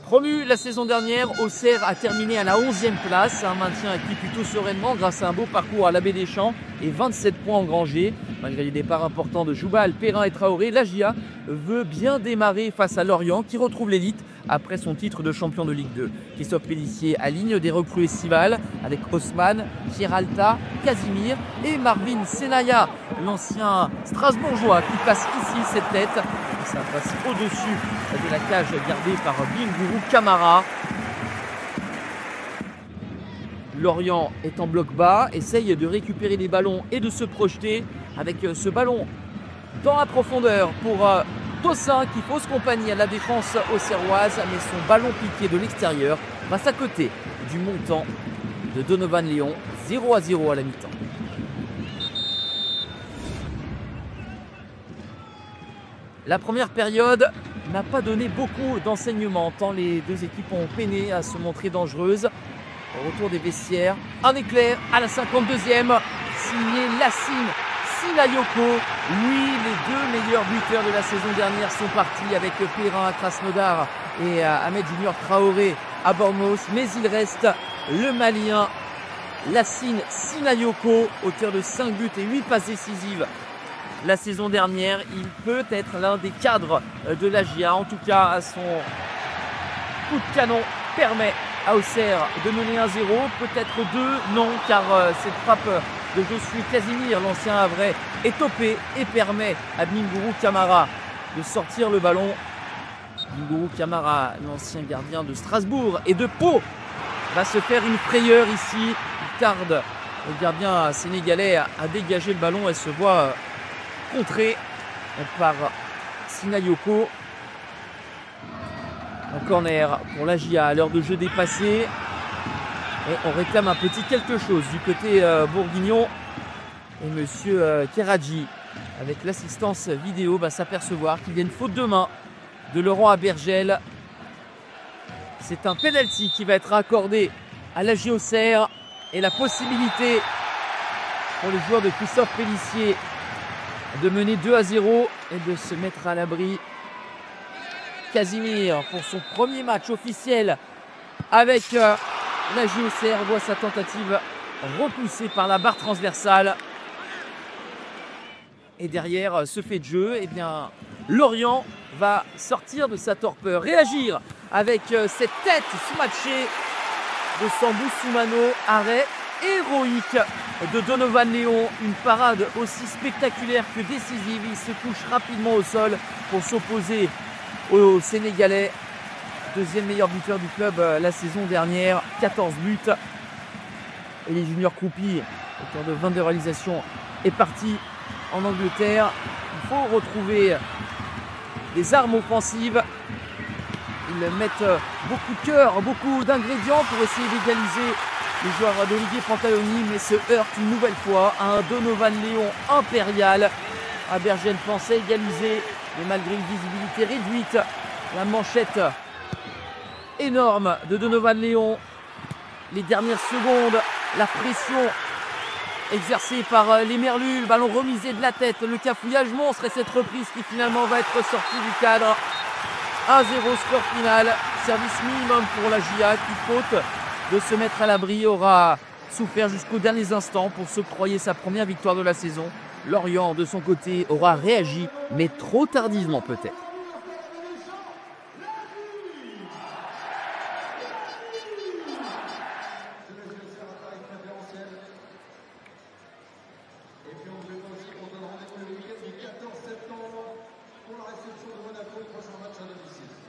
Promu la saison dernière, Auxerre a terminé à la 11e place, un maintien acquis plutôt sereinement grâce à un beau parcours à l'Abbé des Champs et 27 points engrangés. Malgré les départs importants de Joubal, Perrin et Traoré, la GIA veut bien démarrer face à Lorient qui retrouve l'élite après son titre de champion de Ligue 2. Christophe Pélissier aligne des recrues estivales avec Haussmann, Giralta, Casimir et Marvin Senaya, l'ancien Strasbourgeois qui place ici cette tête. Ça passe au-dessus de la cage gardée par Bingourou Camara. Lorient est en bloc bas, essaye de récupérer les ballons et de se projeter avec ce ballon dans la profondeur pour Tossin qui pose compagnie à la défense auxerroise, mais son ballon piqué de l'extérieur passe à côté du montant de Donovan Léon, 0-0 à la mi-temps. La première période n'a pas donné beaucoup d'enseignements, tant les deux équipes ont peiné à se montrer dangereuses. Au retour des vestiaires, un éclair à la 52e, signé Lassine Sinayoko. Oui, les deux meilleurs buteurs de la saison dernière sont partis avec Perrin à Krasnodar et Ahmed Junior Traoré à Bournemouth. Mais il reste le Malien Lassine Sinayoko, auteur de 5 buts et 8 passes décisives la saison dernière. Il peut être l'un des cadres de la GIA. En tout cas, son coup de canon permet à Auxerre de mener 1-0, peut-être 2, non, car cette frappe de Josué Casimir, l'ancien Havrais, est topée et permet à Bingourou Camara de sortir le ballon. Bingourou Camara, l'ancien gardien de Strasbourg et de Pau, va se faire une frayeur ici. Il tarde le gardien sénégalais à dégager le ballon et se voit contré par Sinayoko. Un corner pour la GIA à l'heure de jeu dépassée. Et on réclame un petit quelque chose du côté bourguignon. Et monsieur Keradji, avec l'assistance vidéo, va s'apercevoir qu'il y a une faute de main de Laurent Abergel. C'est un penalty qui va être accordé à la GIA Auxerre. Et la possibilité pour les joueurs de Christophe Pélissier de mener 2-0 et de se mettre à l'abri. Casimir, pour son premier match officiel avec la GIA Auxerre, voit sa tentative repoussée par la barre transversale. Et derrière ce fait de jeu, eh bien, Lorient va sortir de sa torpeur, réagir avec cette tête sous-matchée de Sambou Soumano, arrêt héroïque de Donovan Léon, une parade aussi spectaculaire que décisive. Il se couche rapidement au sol pour s'opposer au Sénégalais, deuxième meilleur buteur du club la saison dernière, 14 buts. Et les juniors croupis, autour de 22 réalisations, est parti en Angleterre. Il faut retrouver des armes offensives. Ils mettent beaucoup de cœur, beaucoup d'ingrédients pour essayer d'égaliser les joueurs d'Olivier Pantaloni, mais se heurtent une nouvelle fois à un Donovan Léon impérial. Abergel pensait égaliser, mais malgré une visibilité réduite, la manchette énorme de Donovan Léon. Les dernières secondes, la pression exercée par les Merlus, le ballon remisé de la tête, le cafouillage monstre et cette reprise qui finalement va être sortie du cadre. 1-0 score final, service minimum pour la GIA qui, faute de se mettre à l'abri, aura souffert jusqu'aux derniers instants pour s'octroyer sa première victoire de la saison. Lorient, de son côté, aura réagi, mais trop tardivement peut-être. Et puis on vous aussi qu'on donne rendez-vous le week-end du 14 septembre pour la réception de Monaco, le prochain match à domicile.